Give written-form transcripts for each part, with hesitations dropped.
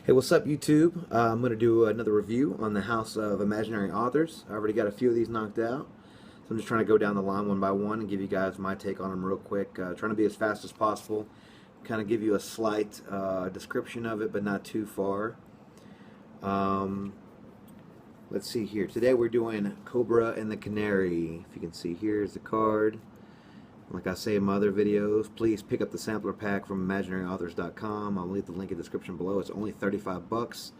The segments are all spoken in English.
Hey, what's up, YouTube? I'm going to do another review on the House of Imaginary Authors. I already got a few of these knocked out, so I'm just trying to go down the line one by one and give you guys my take on them real quick. Trying to be as fast as possible, kind of give you a slight description of it, but not too far. Um, let's see here. Today we're doing Cobra and the Canary. If you can see, here's the card. Like I say in my other videos, please pick up the sampler pack from imaginaryauthors.com. I'll leave the link in the description below. It's only 35 bucks.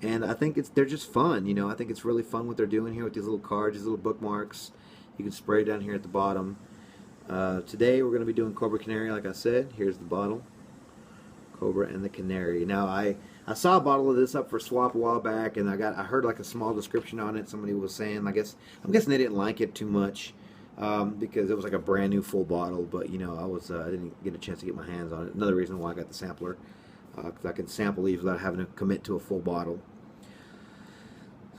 And I think they're just fun, you know. I think it's really fun what they're doing here with these little cards, these little bookmarks. You can spray down here at the bottom. Today we're going to be doing Cobra Canary, like I said. Here's the bottle. Cobra and the Canary. Now I saw a bottle of this up for swap a while back, and I heard like a small description on it. Somebody was saying, I'm guessing they didn't like it too much. Because it was like a brand new full bottle, but you know I didn't get a chance to get my hands on it. Another reason why I got the sampler, because I can sample these without having to commit to a full bottle.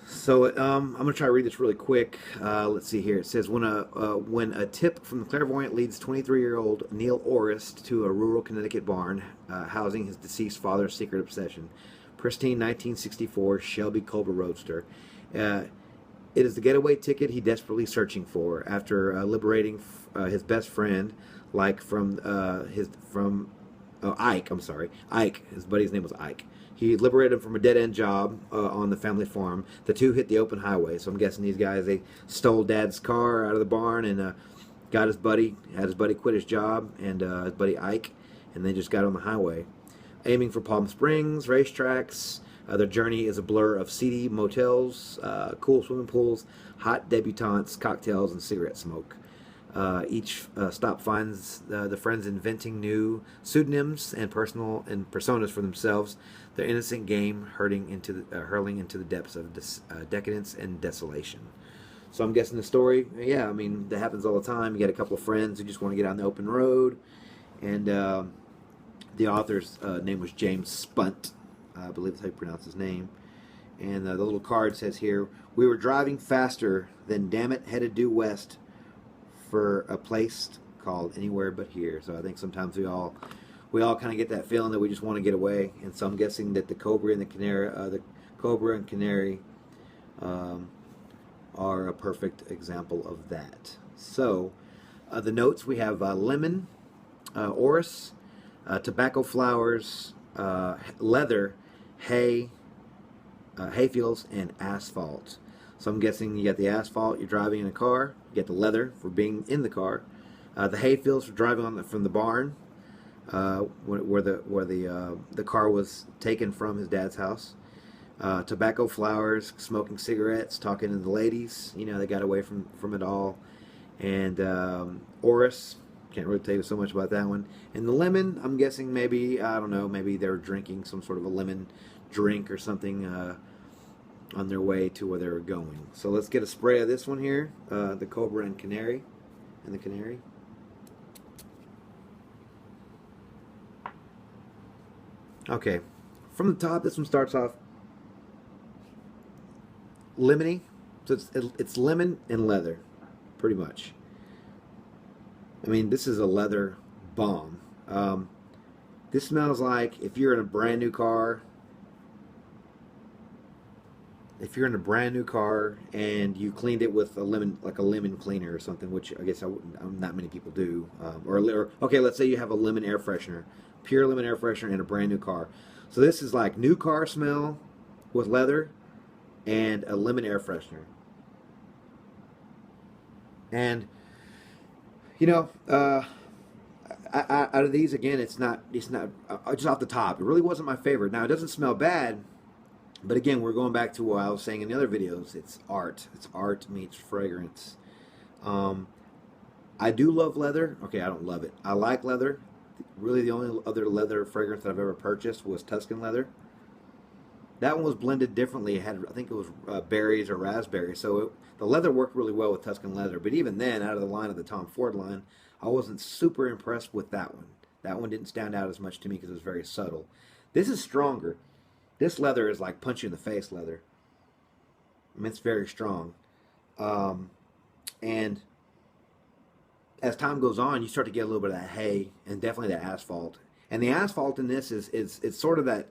So I'm gonna try to read this really quick. Let's see here. It says when a tip from the clairvoyant leads 23-year-old Neal Orris to a rural Connecticut barn housing his deceased father's secret obsession. Pristine 1964 Shelby Cobra Roadster. It is the getaway ticket he desperately searching for after liberating his best friend, like from Ike. I'm sorry, Ike. His buddy's name was Ike. He liberated him from a dead-end job on the family farm. The two hit the open highway. So I'm guessing these guys, they stole Dad's car out of the barn and got his buddy. Had his buddy quit his job and his buddy Ike, and they just got on the highway, aiming for Palm Springs racetracks. Their journey is a blur of seedy motels, cool swimming pools, hot debutantes, cocktails, and cigarette smoke. Each stop finds the friends inventing new pseudonyms and personas for themselves. Their innocent game hurling into the depths of decadence and desolation. So I'm guessing the story, yeah, I mean, that happens all the time. You get a couple of friends who just want to get on the open road, and the author's name was James Spunt. I believe that's how you pronounce his name. And the little card says here, we were driving faster than damn it headed due west for a place called Anywhere But Here. So I think sometimes we all kind of get that feeling that we just want to get away. And so I'm guessing that the Cobra and Canary are a perfect example of that. So the notes, we have lemon, orris, tobacco flowers, leather, hay fields, and asphalt. So I'm guessing you got the asphalt, you're driving in a car. You get the leather for being in the car. The hay fields for driving from the barn, where the car was taken from his dad's house. Tobacco flowers, smoking cigarettes, talking to the ladies. You know, they got away from it all. And orris. Can't really tell you so much about that one. And the lemon, I'm guessing maybe, I don't know, maybe they're drinking some sort of a lemon drink or something on their way to where they were going. So let's get a spray of this one here, the Cobra and Canary, and the Canary. Okay, from the top, this one starts off lemony, so it's lemon and leather, pretty much. I mean, this is a leather bomb. This smells like if you're in a brand new car. If you're in a brand new car and you cleaned it with a lemon, like a lemon cleaner or something, which I guess not many people do. Or okay, let's say you have a lemon air freshener, pure lemon air freshener in a brand new car. So this is like new car smell with leather and a lemon air freshener. And you know, out of these, again, it's not just off the top. It really wasn't my favorite. Now, it doesn't smell bad, but again, we're going back to what I was saying in the other videos. It's art. It's art meets fragrance. I do love leather. Okay, I don't love it. I like leather. Really, the only other leather fragrance that I've ever purchased was Tuscan leather. That one was blended differently. It had, I think it was berries or raspberries. So the leather worked really well with Tuscan leather. But even then, out of the line of the Tom Ford line, I wasn't super impressed with that one. That one didn't stand out as much to me because it was very subtle. This is stronger. This leather is like punch you in the face leather. I mean, it's very strong. And as time goes on, you start to get a little bit of that hay and definitely that asphalt. And the asphalt in this is it's sort of that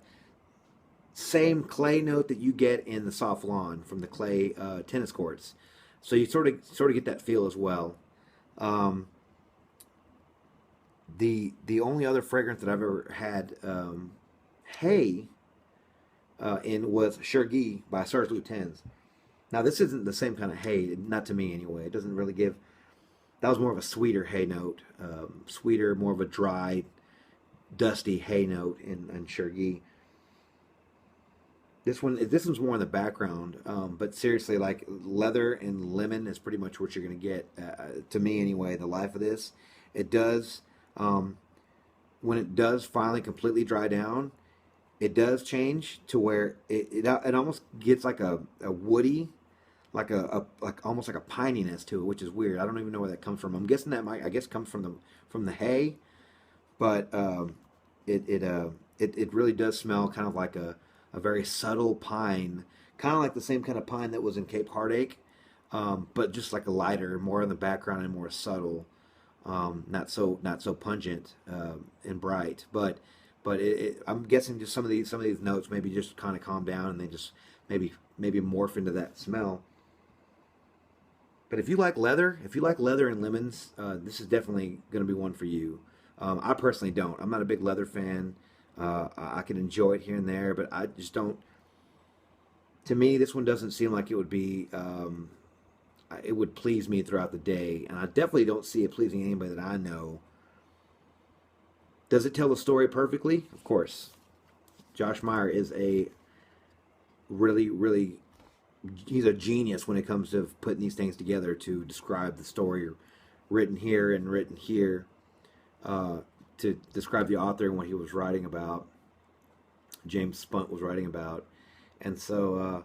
same clay note that you get in the soft lawn from the clay tennis courts. So you sort of get that feel as well. Um, the only other fragrance that I've ever had hay in was Shergi by Serge Lutens. Now this isn't the same kind of hay, not to me anyway. It doesn't really give. That was more of a sweeter hay note, sweeter, more of a dry, dusty hay note in Shergi. This one's more in the background, but seriously, like leather and lemon is pretty much what you're gonna get. To me, anyway, the life of this, it does. When it does finally completely dry down, it does change to where it almost gets like a woody, like almost like a pininess to it, which is weird. I don't even know where that comes from. I'm guessing that might, I guess, comes from the hay, but it really does smell kind of like a very subtle pine, kind of like the same kind of pine that was in Cape Heartache, but just like a lighter, more in the background and more subtle, not so pungent and bright. But I'm guessing just some of these notes maybe just kind of calm down and they just maybe morph into that smell. But if you like leather and lemons, this is definitely going to be one for you. I personally don't. I'm not a big leather fan. I can enjoy it here and there, but I just don't. To me, this one doesn't seem like it would be. It would please me throughout the day, and I definitely don't see it pleasing anybody that I know. Does it tell the story perfectly? Of course. Josh Meyer is a really he's a genius when it comes to putting these things together to describe the story written here and written here, to describe the author and what he was writing about. James Spunt was writing about, and so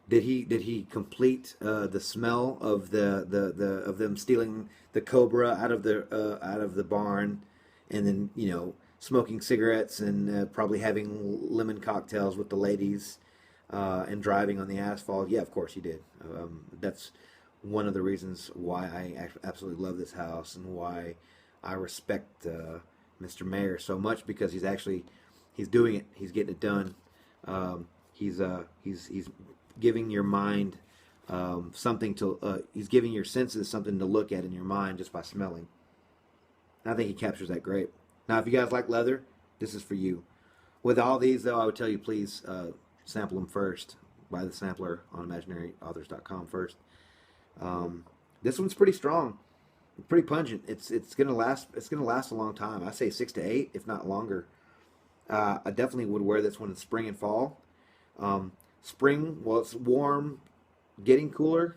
did he complete the smell of the of them stealing the cobra out of the barn, and then smoking cigarettes and probably having lemon cocktails with the ladies, and driving on the asphalt. Yeah, of course he did. That's one of the reasons why I absolutely love this house and why I respect Mr. Mayer so much, because he's doing it. He's getting it done. He's giving your mind something to. He's giving your senses something to look at in your mind just by smelling. And I think he captures that great. Now, if you guys like leather, this is for you. With all these, though, I would tell you please sample them first. Buy the sampler on imaginaryauthors.com first. This one's pretty strong, pretty pungent. It's gonna last. It's gonna last a long time. I say 6 to 8, if not longer. I definitely would wear this one in spring and fall. Spring, well, it's warm, getting cooler.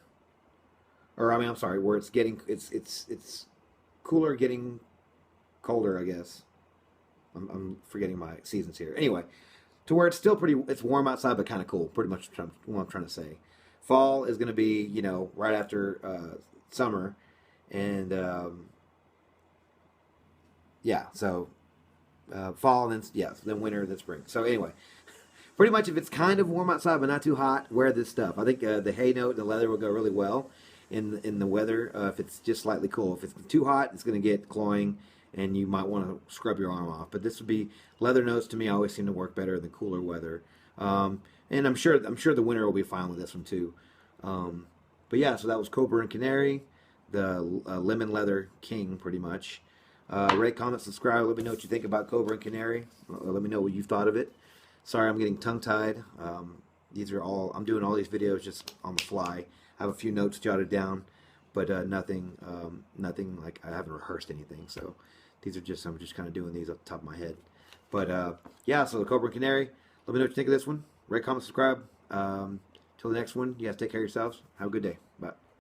Or I mean, I'm sorry, where it's cooler, getting colder, I guess. I'm forgetting my seasons here. Anyway, to where it's still it's warm outside, but kind of cool. Pretty much what I'm trying to say. Fall is going to be, right after summer, and yeah, so fall, and then winter, then spring. So anyway, pretty much if it's kind of warm outside but not too hot, wear this stuff. I think the hay note and the leather will go really well in the weather. If it's just slightly cool, if it's too hot, it's going to get cloying, and you might want to scrub your arm off. But this would be leather notes. To me, always seem to work better than cooler weather. And I'm sure the winter will be fine with this one too. But yeah, so that was Cobra and Canary, the lemon leather king, pretty much. Rate, comment, subscribe. Let me know what you think about Cobra and Canary. Let me know what you've thought of it. Sorry, I'm getting tongue-tied. I'm doing all these videos just on the fly. I have a few notes jotted down, but nothing like I haven't rehearsed anything. So I'm just kind of doing these off the top of my head. But yeah, so the Cobra and Canary. Let me know what you think of this one. Rate, comment, subscribe. Till the next one, you guys take care of yourselves. Have a good day. Bye.